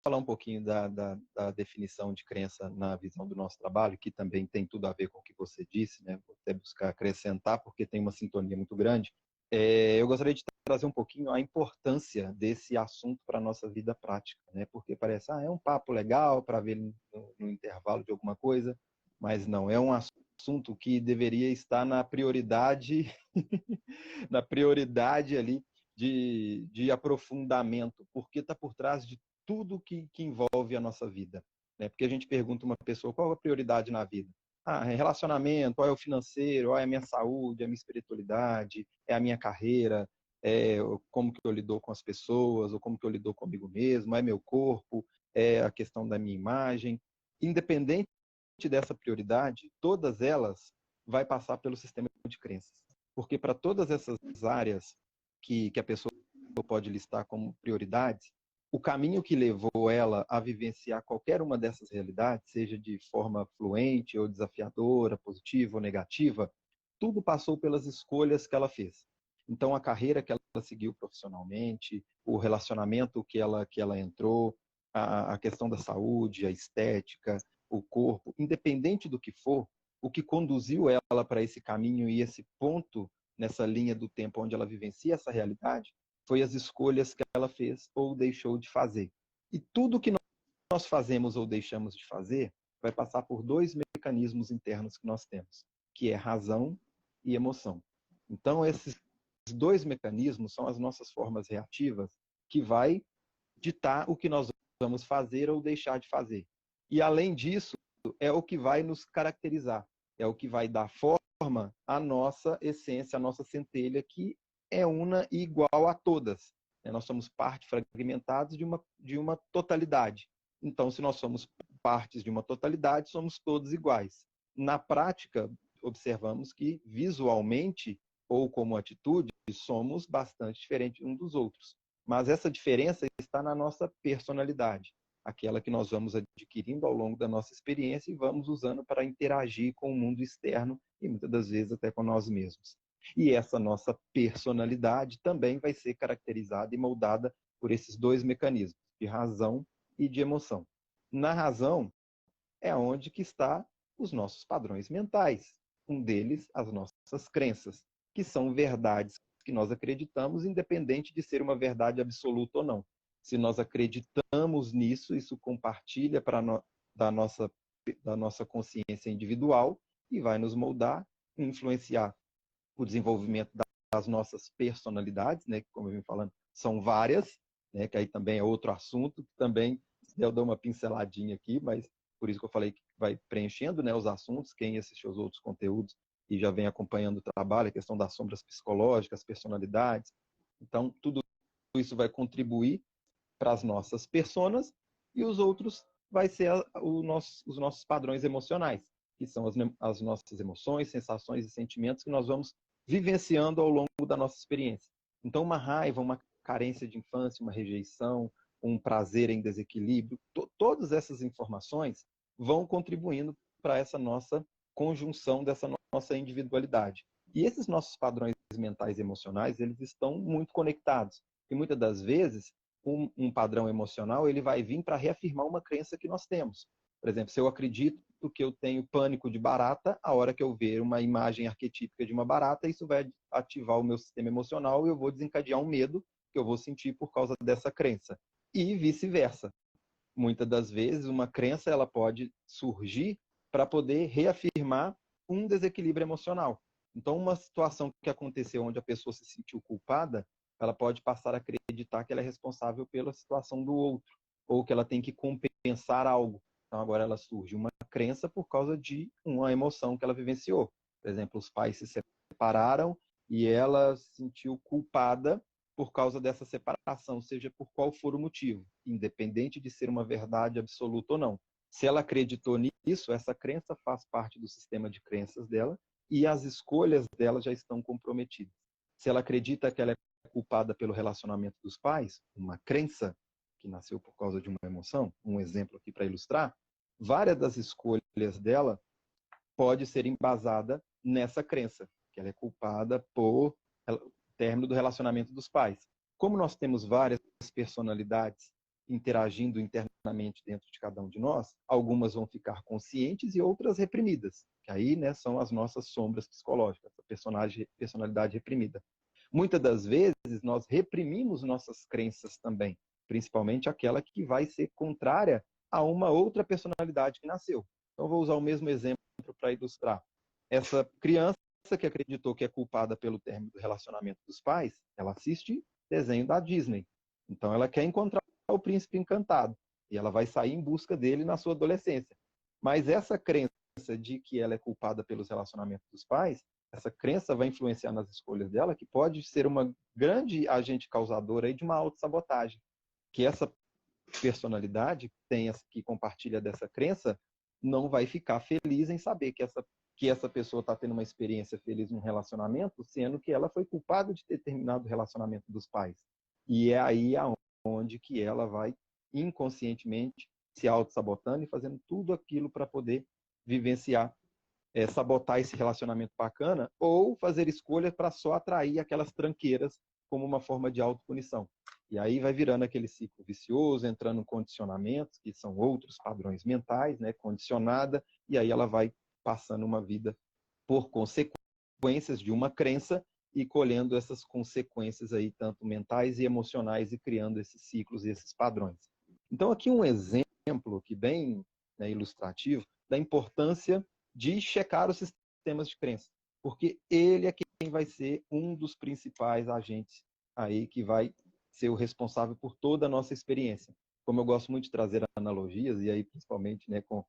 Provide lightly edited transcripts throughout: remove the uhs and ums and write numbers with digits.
falar um pouquinho da definição de crença na visão do nosso trabalho, que também tem tudo a ver com o que você disse, né? Vou até buscar acrescentar, porque tem uma sintonia muito grande. Eu gostaria de trazer um pouquinho a importância desse assunto para a nossa vida prática, né? Porque parece, é um papo legal para ver no intervalo de alguma coisa, mas não, é um assunto que deveria estar na prioridade, na prioridade ali de aprofundamento, porque está por trás de tudo que envolve a nossa vida. Né? Porque a gente pergunta uma pessoa qual é a prioridade na vida. É relacionamento, é o financeiro, é a minha saúde, é a minha espiritualidade, é a minha carreira, é como que eu lido com as pessoas, ou como que eu lido comigo mesmo, é meu corpo, é a questão da minha imagem. Independente dessa prioridade, todas elas vai passar pelo sistema de crenças. Porque para todas essas áreas que a pessoa pode listar como prioridades, o caminho que levou ela a vivenciar qualquer uma dessas realidades, seja de forma fluente ou desafiadora, positiva ou negativa, tudo passou pelas escolhas que ela fez. Então, a carreira que ela seguiu profissionalmente, o relacionamento que ela entrou, a questão da saúde, a estética, o corpo, independente do que for, o que conduziu ela para esse caminho e esse ponto nessa linha do tempo onde ela vivencia essa realidade, foi as escolhas que ela fez ou deixou de fazer. E tudo que nós fazemos ou deixamos de fazer vai passar por dois mecanismos internos que nós temos, que é razão e emoção. Então, esses dois mecanismos são as nossas formas reativas que vai ditar o que nós vamos fazer ou deixar de fazer. E, além disso, é o que vai nos caracterizar, é o que vai dar forma à nossa essência, à nossa centelha, que é una e igual a todas. Nós somos parte fragmentados de uma totalidade. Então, se nós somos partes de uma totalidade, somos todos iguais. Na prática, observamos que, visualmente ou como atitude, somos bastante diferentes uns dos outros. Mas essa diferença está na nossa personalidade, aquela que nós vamos adquirindo ao longo da nossa experiência e vamos usando para interagir com o mundo externo e muitas das vezes até com nós mesmos. E essa nossa personalidade também vai ser caracterizada e moldada por esses dois mecanismos, de razão e de emoção. Na razão é onde que está os nossos padrões mentais, um deles as nossas crenças, que são verdades que nós acreditamos, independente de ser uma verdade absoluta ou não. Se nós acreditamos nisso, isso compartilha da nossa consciência individual e vai nos moldar, influenciar o desenvolvimento das nossas personalidades, né, que, como eu vim falando, são várias, né, que aí também é outro assunto, que também eu dou uma pinceladinha aqui, mas por isso que eu falei que vai preenchendo, né, os assuntos, quem assistiu aos outros conteúdos e já vem acompanhando o trabalho, a questão das sombras psicológicas, personalidades. Então, tudo isso vai contribuir para as nossas personas e os outros vai ser os nossos padrões emocionais, que são as nossas emoções, sensações e sentimentos que nós vamos vivenciando ao longo da nossa experiência. Então, uma raiva, uma carência de infância, uma rejeição, um prazer em desequilíbrio, todas essas informações vão contribuindo para essa nossa conjunção dessa nossa individualidade. E esses nossos padrões mentais e emocionais, eles estão muito conectados. E muitas das vezes, um padrão emocional, ele vai vir para reafirmar uma crença que nós temos. Por exemplo, se eu acredito que eu tenho pânico de barata, a hora que eu ver uma imagem arquetípica de uma barata, isso vai ativar o meu sistema emocional e eu vou desencadear um medo que eu vou sentir por causa dessa crença. E vice-versa. Muitas das vezes, uma crença ela pode surgir para poder reafirmar um desequilíbrio emocional. Então, uma situação que aconteceu onde a pessoa se sentiu culpada, ela pode passar a acreditar que ela é responsável pela situação do outro, ou que ela tem que compensar algo. Então, agora ela surge uma crença por causa de uma emoção que ela vivenciou. Por exemplo, os pais se separaram e ela se sentiu culpada por causa dessa separação, seja por qual for o motivo, independente de ser uma verdade absoluta ou não. Se ela acreditou nisso, essa crença faz parte do sistema de crenças dela e as escolhas dela já estão comprometidas. Se ela acredita que ela é culpada pelo relacionamento dos pais, uma crença que nasceu por causa de uma emoção, um exemplo aqui para ilustrar, várias das escolhas dela pode ser embasada nessa crença, que ela é culpada por término do relacionamento dos pais. Como nós temos várias personalidades interagindo internamente dentro de cada um de nós, algumas vão ficar conscientes e outras reprimidas, que aí, né, são as nossas sombras psicológicas, a personalidade reprimida. Muitas das vezes, nós reprimimos nossas crenças também, principalmente aquela que vai ser contrária a uma outra personalidade que nasceu. Então, vou usar o mesmo exemplo para ilustrar. Essa criança que acreditou que é culpada pelo término do relacionamento dos pais, ela assiste desenho da Disney. Então, ela quer encontrar o príncipe encantado. E ela vai sair em busca dele na sua adolescência. Mas essa crença de que ela é culpada pelos relacionamentos dos pais, essa crença vai influenciar nas escolhas dela, que pode ser uma grande agente causadora aí de uma autossabotagem. Que essa personalidade que compartilha dessa crença não vai ficar feliz em saber que essa pessoa está tendo uma experiência feliz num relacionamento, sendo que ela foi culpada de ter terminado o relacionamento dos pais. E é aí onde que ela vai inconscientemente se auto-sabotando e fazendo tudo aquilo para poder vivenciar, sabotar esse relacionamento bacana ou fazer escolhas para só atrair aquelas tranqueiras como uma forma de autopunição. E aí vai virando aquele ciclo vicioso, entrando em condicionamentos, que são outros padrões mentais, né, condicionada, e aí ela vai passando uma vida por consequências de uma crença e colhendo essas consequências aí, tanto mentais e emocionais, e criando esses ciclos e esses padrões. Então, aqui um exemplo que bem, né, ilustrativo da importância de checar os sistemas de crença, porque ele é quem vai ser um dos principais agentes aí que vai ser o responsável por toda a nossa experiência. Como eu gosto muito de trazer analogias, e aí principalmente, né, com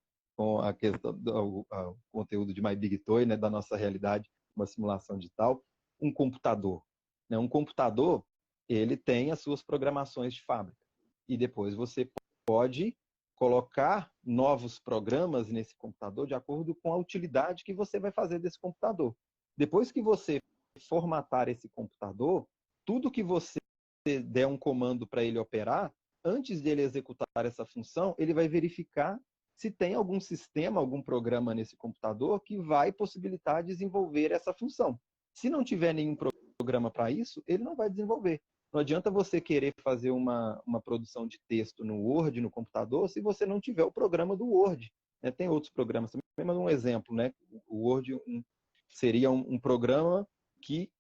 a questão do conteúdo de My Big Toy, né, da nossa realidade, uma simulação digital, um computador. Né? Um computador, ele tem as suas programações de fábrica. E depois você pode colocar novos programas nesse computador de acordo com a utilidade que você vai fazer desse computador. Depois que você formatar esse computador, tudo que você der um comando para ele operar, antes dele executar essa função, ele vai verificar se tem algum sistema, algum programa nesse computador que vai possibilitar desenvolver essa função. Se não tiver nenhum programa para isso, ele não vai desenvolver. Não adianta você querer fazer uma produção de texto no Word, no computador, se você não tiver o programa do Word. Né? Tem outros programas também, mas um exemplo, né? O Word seria um programa que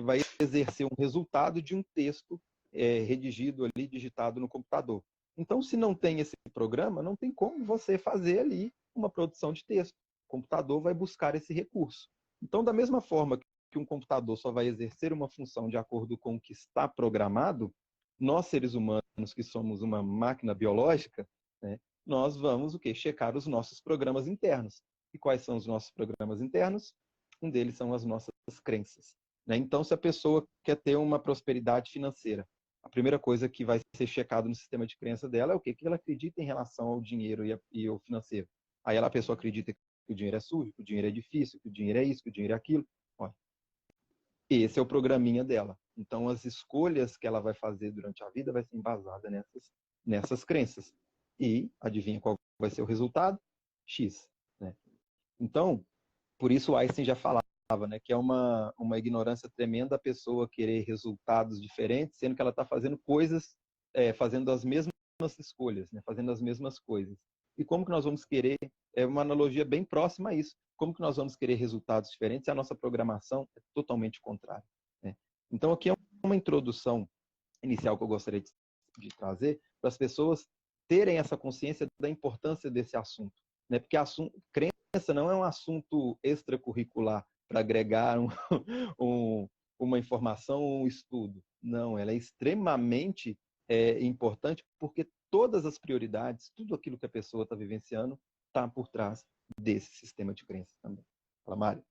vai exercer um resultado de um texto redigido ali, digitado no computador. Então, se não tem esse programa, não tem como você fazer ali uma produção de texto. O computador vai buscar esse recurso. Então, da mesma forma que um computador só vai exercer uma função de acordo com o que está programado, nós, seres humanos, que somos uma máquina biológica, né, nós vamos o quê? Checar os nossos programas internos. E quais são os nossos programas internos? Um deles são as nossas crenças. Né? Então, se a pessoa quer ter uma prosperidade financeira, a primeira coisa que vai ser checado no sistema de crença dela é o quê? Que ela acredita em relação ao dinheiro e ao financeiro. Aí a pessoa acredita que o dinheiro é sujo, que o dinheiro é difícil, que o dinheiro é isso, que o dinheiro é aquilo. Olha, esse é o programinha dela. Então, as escolhas que ela vai fazer durante a vida vai ser embasada nessas crenças. E adivinha qual vai ser o resultado? X. Né? Então, por isso Einstein já falava, né, que é uma ignorância tremenda a pessoa querer resultados diferentes, sendo que ela está fazendo coisas, fazendo as mesmas escolhas, né, fazendo as mesmas coisas. E como que nós vamos querer, é uma analogia bem próxima a isso, como que nós vamos querer resultados diferentes se a nossa programação é totalmente contrária. Né? Então aqui é uma introdução inicial que eu gostaria de trazer para as pessoas terem essa consciência da importância desse assunto. Né? Porque crença não é um assunto extracurricular para agregar uma informação ou um estudo. Não, ela é extremamente importante porque todas as prioridades, tudo aquilo que a pessoa está vivenciando, está por trás desse sistema de crenças também. Fala, Mário.